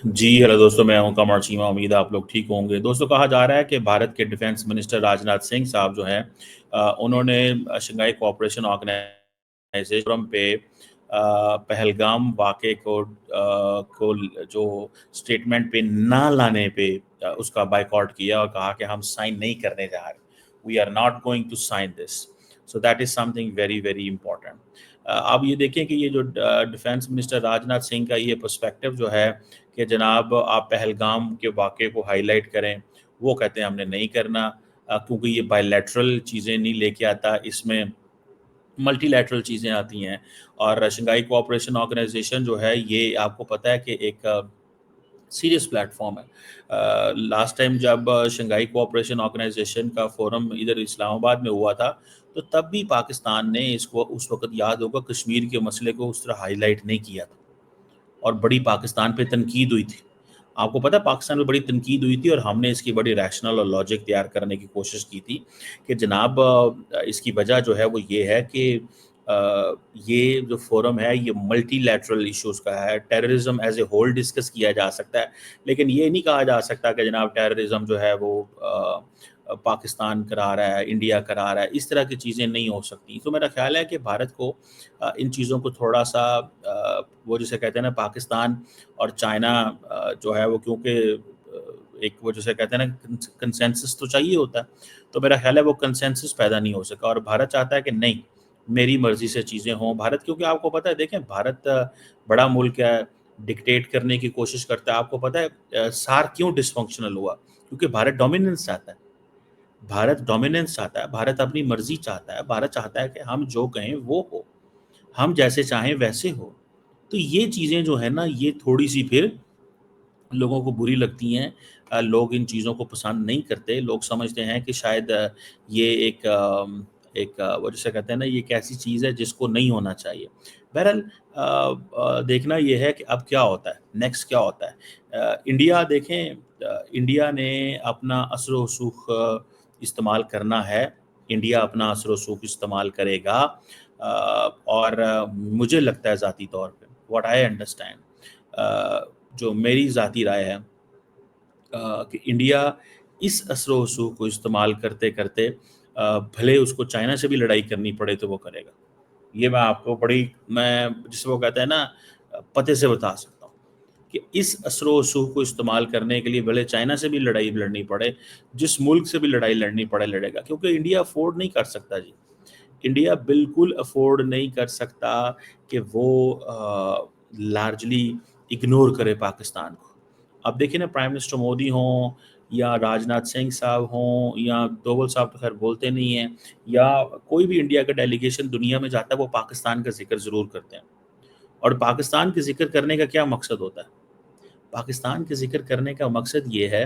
जी hello दोस्तों, मैं हूं कमर चीमा। उम्मीद है आप लोग ठीक होंगे। दोस्तों, कहा जा रहा है कि भारत के डिफेंस मिनिस्टर राजनाथ सिंह साहब जो हैं, उन्होंने शंघाई कोऑपरेशन ऑर्गेनाइजेशन पे पहलगाम वाक़े को जो स्टेटमेंट पे ना लाने पे उसका बायकॉट किया और कहा कि हम साइन नहीं करने जा रहे, we are not going to sign this. So that is something very very important. आप ये देखें कि ये जो डिफेंस मिनिस्टर राजनाथ सिंह का ये पर्सपेक्टिव जो है कि जनाब आप पहलगाम के वाक़े को हाईलाइट करें, वो कहते हैं हमने नहीं करना, क्योंकि ये बायलैटरल चीज़ें नहीं लेके आता, इसमें मल्टीलैटरल चीज़ें आती हैं। और शंघाई कोऑपरेशन ऑर्गेनाइजेशन जो है, ये आपको पता है कि एक सीरियस प्लेटफॉर्म है। लास्ट टाइम जब शंघाई कोऑपरेशन ऑर्गेनाइजेशन का फोरम इधर इस्लामाबाद में हुआ था, तो तब भी पाकिस्तान ने इसको, उस वक्त याद होगा, कश्मीर के मसले को उस तरह हाईलाइट नहीं किया था और बड़ी पाकिस्तान पे तनकीद हुई थी। आपको पता है पाकिस्तान में बड़ी तनकीद हुई थी और हमने इसकी बड़ी रैशनल और लॉजिक तैयार करने की कोशिश की थी कि जनाब इसकी वजह जो है वो ये है कि ये जो फोरम है ये मल्टीलैटरल इश्यूज का है। Terrorism as a whole discuss किया जा सकता है, लेकिन ये नहीं कहा जा सकता कि जनाब टेररिज्म जो है वो पाकिस्तान करा रहा है, इंडिया करा रहा है। इस तरह की चीज़ें नहीं हो सकती। तो मेरा ख्याल है कि भारत को इन चीज़ों को थोड़ा सा वो जिसे कहते हैं ना, पाकिस्तान और चाइना जो है वो, क्योंकि एक वो जिसे कहते हैं ना कंसेंसस तो चाहिए होता है, तो मेरा ख्याल है वो कंसेंसस पैदा नहीं हो सका और भारत चाहता है कि नहीं, मेरी मर्जी से चीज़ें हों। भारत, क्योंकि आपको पता है, देखें भारत बड़ा मुल्क है, डिक्टेट करने की कोशिश करता है। आपको पता है सार क्यों डिसफंक्शनल हुआ? क्योंकि भारत डोमिनेंस चाहता है। भारत डोमिनेंस चाहता है, भारत अपनी मर्जी चाहता है, भारत चाहता है कि हम जो कहें वो हो, हम जैसे चाहें वैसे हो। तो ये चीज़ें जो है ना, ये थोड़ी-सी फिर लोगों को बुरी लगती हैं। लोग इन चीज़ों को पसंद नहीं करते। लोग समझते हैं कि शायद ये वो जिसे कहते हैं ना, ये एक ऐसी चीज़ है जिसको नहीं होना चाहिए। बहरहाल देखना ये है कि अब क्या होता है, नेक्स्ट क्या होता है। इंडिया देखें, इंडिया ने अपना असर-ओ-रसूख इस्तेमाल करना है। इंडिया अपना असर-ओ-रसूख इस्तेमाल करेगा। और मुझे लगता है ज़ाती तौर पे, व्हाट आई अंडरस्टैंड, जो मेरी ज़ाती राय है, कि इंडिया इस असर-ओ-रसूख को इस्तेमाल करते-करते भले उसको चाइना से भी लड़ाई करनी पड़े तो वो करेगा। ये मैं आपको मैं जिसे वो कहते हैं ना, पते से बता सकता हूँ कि इस असर-ओ-रसूख को इस्तेमाल करने के लिए भले चाइना से भी लड़ाई लड़नी पड़े, जिस मुल्क से भी लड़ाई लड़नी पड़े लड़ेगा, क्योंकि इंडिया अफ़ोर्ड नहीं कर सकता जी। इंडिया बिल्कुल अफ़ोर्ड नहीं कर सकता कि वो लार्जली इग्नोर करे पाकिस्तान को। अब देखिए ना, प्राइम मिनिस्टर मोदी हों या राजनाथ सिंह साहब हों या डोवल साहब तो खैर बोलते नहीं हैं, या कोई भी इंडिया का डेलीगेशन दुनिया में जाता है, वो पाकिस्तान का ज़िक्र ज़रूर करते हैं। और पाकिस्तान के ज़िक्र करने का क्या मकसद होता है? पाकिस्तान के ज़िक्र करने का मकसद ये है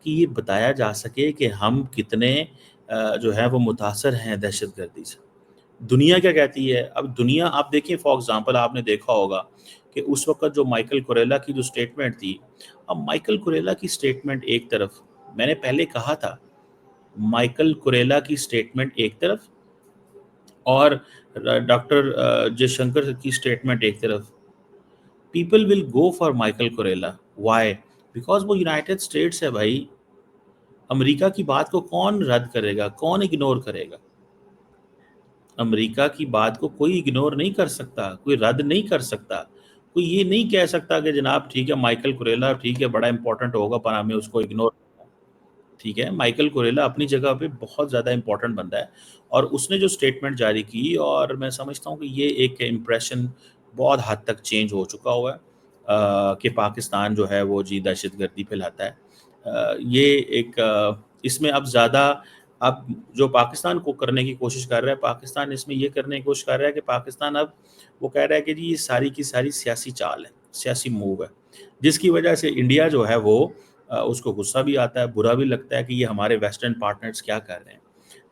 कि ये बताया जा सके कि हम कितने जो है वो मुतासर हैं दहशतगर्दी से। दुनिया क्या कहती है? अब दुनिया, आप देखिए, फॉर एग्ज़ाम्पल आपने देखा होगा कि उस वक़्त जो माइकल कुरेला की जो स्टेटमेंट थी, अब माइकल कुरेला की स्टेटमेंट एक तरफ, मैंने पहले कहा था, माइकल कुरेला की स्टेटमेंट एक तरफ और डॉक्टर जयशंकर की स्टेटमेंट एक तरफ। People will go for Michael Kurilla, why? Because वो यूनाइटेड स्टेट्स है भाई। अमेरिका की बात को कौन रद्द करेगा? कौन इग्नोर करेगा? अमेरिका की बात को कोई इग्नोर नहीं कर सकता, कोई रद्द नहीं कर सकता। कोई ये नहीं कह सकता कि जनाब ठीक है, माइकल कुरेला ठीक है, बड़ा इम्पोर्टेंट होगा पर हमें उसको इग्नोर करना है। ठीक है, माइकल कुरेला अपनी जगह पे बहुत ज़्यादा इम्पोर्टेंट बंदा है और उसने जो स्टेटमेंट जारी की, और मैं समझता हूँ कि ये एक इम्प्रेशन बहुत हद तक चेंज हो चुका हुआ है कि पाकिस्तान जो है वो जी दहशतगर्दी फैलाता है। ये इसमें अब ज़्यादा, अब जो पाकिस्तान को करने की कोशिश कर रहा है, पाकिस्तान इसमें ये करने की कोशिश कर रहा है कि पाकिस्तान अब वो कह रहा है कि जी ये सारी की सारी सियासी चाल है, सियासी मूव है, जिसकी वजह से इंडिया जो है वो उसको गुस्सा भी आता है, बुरा भी लगता है कि ये हमारे वेस्टर्न पार्टनर्स क्या कर रहे हैं।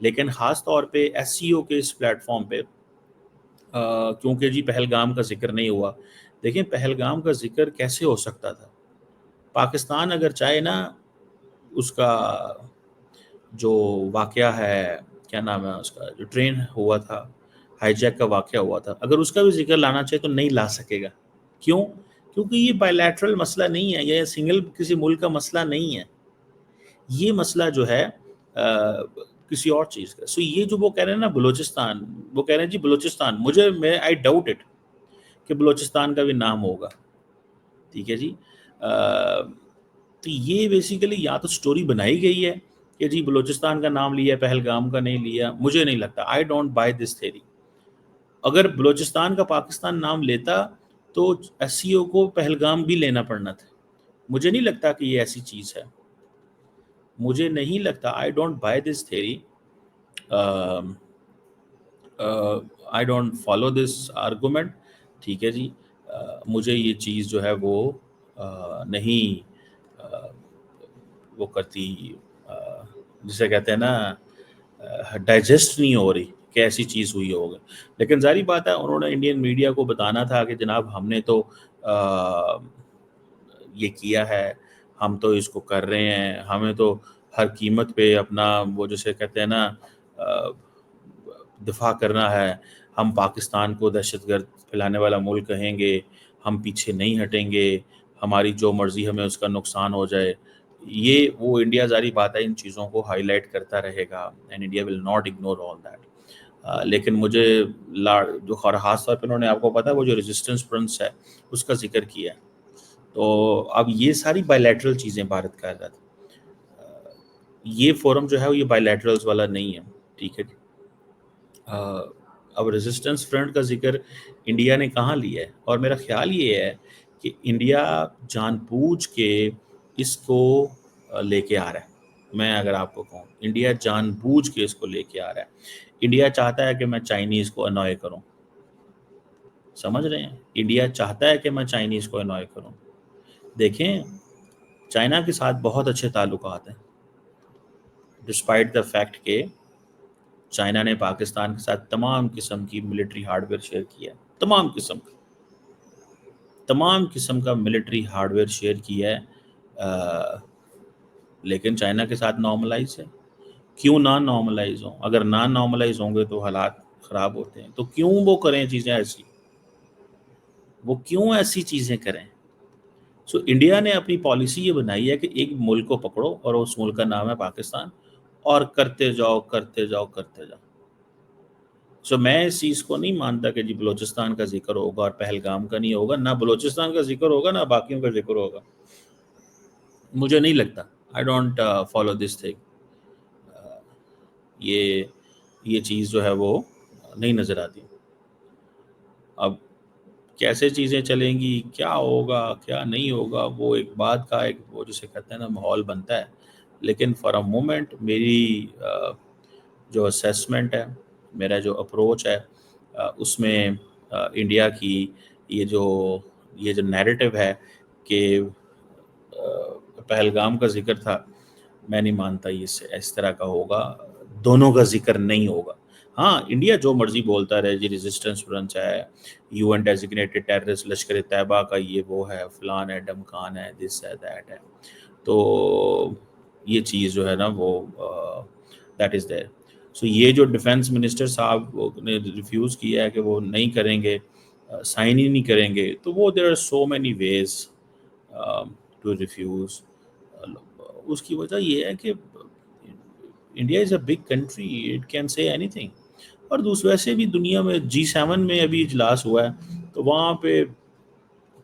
लेकिन ख़ास तौर पे एससीओ के इस प्लेटफॉर्म पे, क्योंकि जी पहलगाम का ज़िक्र नहीं हुआ। देखिए पहलगाम का ज़िक्र कैसे हो सकता था? पाकिस्तान अगर चाहे ना, उसका जो वाक़या है, क्या नाम है उसका, जो ट्रेन हुआ था, हाईजैक का वाक़या हुआ था, अगर उसका भी ज़िक्र लाना चाहे तो नहीं ला सकेगा। क्यों? کیونکہ یہ بائیلیٹرل مسئلہ نہیں ہے، یہ سنگل کسی ملک کا مسئلہ نہیں ہے، یہ مسئلہ جو ہے کسی اور چیز کا. سو یہ جو وہ کہہ رہے ہیں نا بلوچستان، وہ کہہ رہے ہیں جی بلوچستان، میں آئی ڈاؤٹ اٹ کہ بلوچستان کا بھی نام ہوگا. ٹھیک ہے جی. تو یہ بیسیکلی یا تو سٹوری بنائی گئی ہے کہ جی بلوچستان کا نام لیا، پہلگام کا نہیں لیا. مجھے نہیں لگتا، I don't by this theory. اگر بلوچستان کا پاکستان نام لیتا تو ایس سی او کو پہلگام بھی لینا پڑنا تھا. مجھے نہیں لگتا کہ یہ ایسی چیز ہے، مجھے نہیں لگتا. I don't by this theory, I don't follow this argument. ٹھیک ہے جی. مجھے یہ چیز جو ہے وہ نہیں وہ کرتی، جسے کہتے ہیں نا ڈائجسٹ نہیں ہو رہی کہ ایسی چیز ہوئی ہوگی. لیکن ظاہری بات ہے انہوں نے انڈین میڈیا کو بتانا تھا کہ جناب ہم نے تو یہ کیا ہے، ہم تو اس کو کر رہے ہیں، ہمیں تو ہر قیمت پہ اپنا وہ جسے کہتے ہیں نا دفاع کرنا ہے. ہم پاکستان کو دہشت گرد پھیلانے والا ملک کہیں گے، ہم پیچھے نہیں ہٹیں گے، ہماری جو مرضی ہمیں اس کا نقصان ہو جائے. یہ وہ انڈیا ظاہری بات ہے ان چیزوں کو ہائی لائٹ کرتا رہے گا، and India will not ignore all that. لیکن مجھے جو خاص طور پہ انہوں نے آپ کو پتا وہ جو ریزسٹنس فرنٹس ہے اس کا ذکر کیا ہے. تو اب یہ ساری بائیلیٹرل چیزیں بھارت کر رہا تھا. یہ فورم جو ہے وہ یہ بائیلیٹرلز والا نہیں ہے. ٹھیک ہے. اب ریزسٹنس فرنٹ کا ذکر انڈیا نے کہاں لیا ہے، اور میرا خیال یہ ہے کہ انڈیا جان بوجھ کے اس کو لے کے آ رہا ہے. میں اگر آپ کو کہوں انڈیا جان بوجھ کے اس کو لے کے آ رہا ہے. انڈیا چاہتا ہے کہ میں چائنیز کو انوائے کروں. سمجھ رہے ہیں؟ انڈیا چاہتا ہے کہ میں چائنیز کو انوائے کروں. دیکھیں چائنا کے ساتھ بہت اچھے تعلقات ہیں، ڈسپائٹ دا فیکٹ کہ چائنا نے پاکستان کے ساتھ تمام قسم کی ملٹری ہارڈ ویئر شیئر کیا ہے، تمام قسم کا ملٹری ہارڈ ویئر شیئر کیا ہے. لیکن چائنا کے ساتھ نارملائز ہے. کیوں نہ نارملائز ہوں؟ اگر نہ نارملائز ہوں گے تو حالات خراب ہوتے ہیں. تو کیوں وہ کریں چیزیں ایسی، وہ کیوں ایسی چیزیں کریں؟ سو انڈیا نے اپنی پالیسی یہ بنائی ہے کہ ایک ملک کو پکڑو اور اس ملک کا نام ہے پاکستان، اور کرتے جاؤ کرتے جاؤ کرتے جاؤ. سو میں اس چیز کو نہیں مانتا کہ جی بلوچستان کا ذکر ہوگا اور پہلگام کا نہیں ہوگا. نہ بلوچستان کا ذکر ہوگا نہ باقیوں کا ذکر ہوگا. مجھے نہیں لگتا. I don't follow this thing. یہ چیز جو ہے وہ نہیں نظر آتی. اب کیسے چیزیں چلیں گی، کیا ہوگا کیا نہیں ہوگا، وہ ایک بات کا ایک وہ جسے کہتے ہیں نا ماحول بنتا ہے. لیکن فار اے مومنٹ میری جو اسیسمنٹ ہے، میرا جو اپروچ ہے، اس میں انڈیا کی یہ جو نیریٹو ہے کہ پہلگام کا ذکر تھا، میں نہیں مانتا یہ اس طرح کا ہوگا. دونوں کا ذکر نہیں ہوگا. ہاں انڈیا جو مرضی بولتا رہے جی ریزسٹنس فرنٹ ہے، you N designated terrorist, Lashkar Taiba کا یہ وہ ہے، فلان ہے ڈمکان ہے، دس ہے دیٹ ہے. تو یہ چیز جو ہے نا وہ دیٹ از دیر. سو یہ جو ڈیفنس منسٹر صاحب نے ریفیوز کیا ہے کہ وہ نہیں کریں گے، سائن ہی نہیں کریں گے، تو وہ there are so many ways to refuse. اس کی وجہ یہ ہے کہ India is a big country, it can say اینی تھنگ. اور ویسے بھی دنیا میں G7 میں ابھی اجلاس ہوا ہے تو وہاں پہ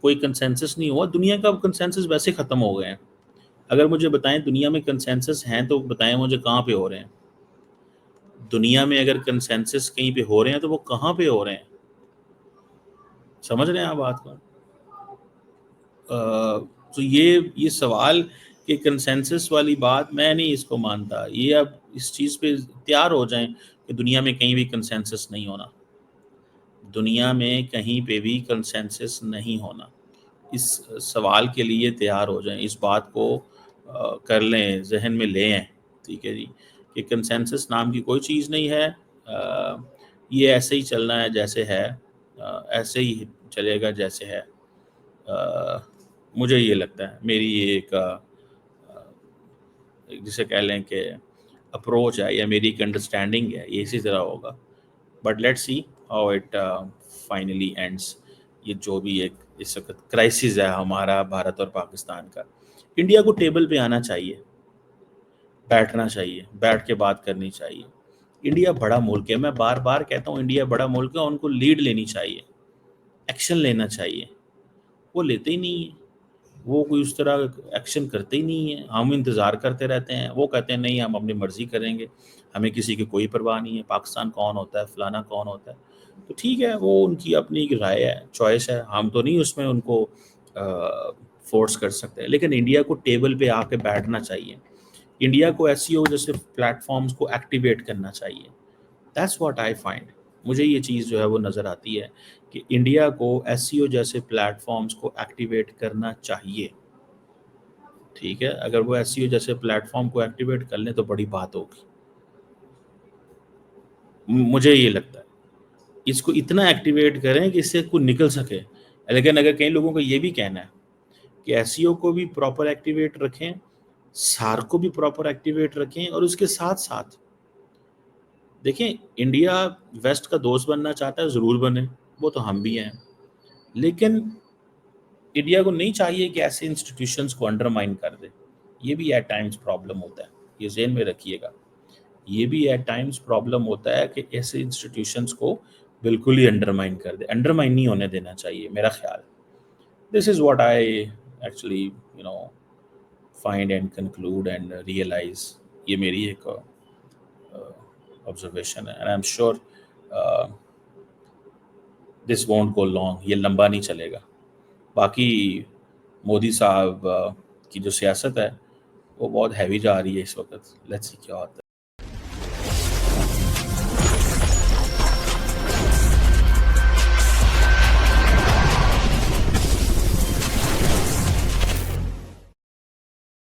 کوئی کنسنسس نہیں ہوا. دنیا کا کنسنسس ویسے ختم ہو گئے ہیں. اگر مجھے بتائیں دنیا میں کنسنسس ہیں تو بتائیں مجھے کہاں پہ ہو رہے ہیں. دنیا میں اگر کنسنسس کہیں پہ ہو رہے ہیں تو وہ کہاں پہ ہو رہے ہیں؟ سمجھ رہے ہیں آپ بات کو؟ تو یہ سوال کہ کنسنسس والی بات میں نہیں اس کو مانتا. یہ اب اس چیز پہ تیار ہو جائیں کہ دنیا میں کہیں بھی کنسنسس نہیں ہونا، دنیا میں کہیں پہ بھی کنسنسس نہیں ہونا. اس سوال کے لیے تیار ہو جائیں، اس بات کو کر لیں، ذہن میں لیں. ٹھیک ہے جی، کہ کنسنسس نام کی کوئی چیز نہیں ہے. یہ ایسے ہی چلنا ہے جیسے ہے، ایسے ہی چلے گا جیسے ہے. مجھے یہ لگتا ہے، میری یہ ایک جسے کہہ لیں کہ اپروچ ہے یا میری ایک انڈرسٹینڈنگ ہے، یہ اسی طرح ہوگا. But let see how it finally ends. یہ جو بھی ایک इस वक्त क्राइसिस है हमारा भारत और पाकिस्तान का। इंडिया को टेबल पे आना चाहिए, बैठना चाहिए, बैठ के बात करनी चाहिए। इंडिया बड़ा मुल्क है, मैं बार बार कहता हूँ इंडिया बड़ा मुल्क है, उनको लीड लेनी चाहिए, एक्शन लेना चाहिए। वो लेते ही नहीं है, वो कोई उस तरह एक्शन करते ही नहीं है। हम इंतज़ार करते रहते हैं, वो कहते हैं नहीं हम अपनी मर्ज़ी करेंगे, हमें किसी की कोई परवाह नहीं है, पाकिस्तान कौन होता है, फलाना कौन होता है। तो ठीक है, वो उनकी अपनी एक राय है, चॉइस है, हम तो नहीं उसमें उनको फोर्स कर सकते। लेकिन इंडिया को टेबल पे आके बैठना चाहिए, इंडिया को एसईओ जैसे प्लेटफॉर्म्स को एक्टिवेट करना चाहिए। That's what I find. मुझे ये चीज़ जो है वो नज़र आती है कि इंडिया को एसईओ जैसे प्लेटफॉर्म्स को एक्टिवेट करना चाहिए। ठीक है, अगर वो एसईओ जैसे प्लेटफॉर्म को एक्टिवेट कर लें तो बड़ी बात होगी, मुझे ये लगता है। इसको इतना एक्टिवेट करें कि इससे कोई निकल सके। लेकिन अगर कई लोगों का ये भी कहना है कि एसईओ को भी प्रॉपर एक्टिवेट रखें, सार को भी प्रॉपर एक्टिवेट रखें, और उसके साथ साथ देखें, इंडिया वेस्ट का दोस्त बनना चाहता है, ज़रूर बने, वो तो हम भी हैं। लेकिन इंडिया को नहीं चाहिए कि ऐसे इंस्टीट्यूशंस को अंडरमाइन कर दे। ये भी एट टाइम्स प्रॉब्लम होता है, ये ज़हन में रखिएगा। ये भी एट टाइम्स प्रॉब्लम होता है कि ऐसे इंस्टीट्यूशंस को बिल्कुल ही अंडरमाइन कर दे। अंडरमाइन नहीं होने देना चाहिए, मेरा ख्याल। This is what I actually find and conclude and realise. ये मेरी एक ऑब्जर्वेशन है, and I am sure this won't go long, ये लंबा नहीं चलेगा। बाकी मोदी साहब की जो सियासत है वो बहुत हैवी जा रही है इस वक्त। लेट्स सी क्या होता है।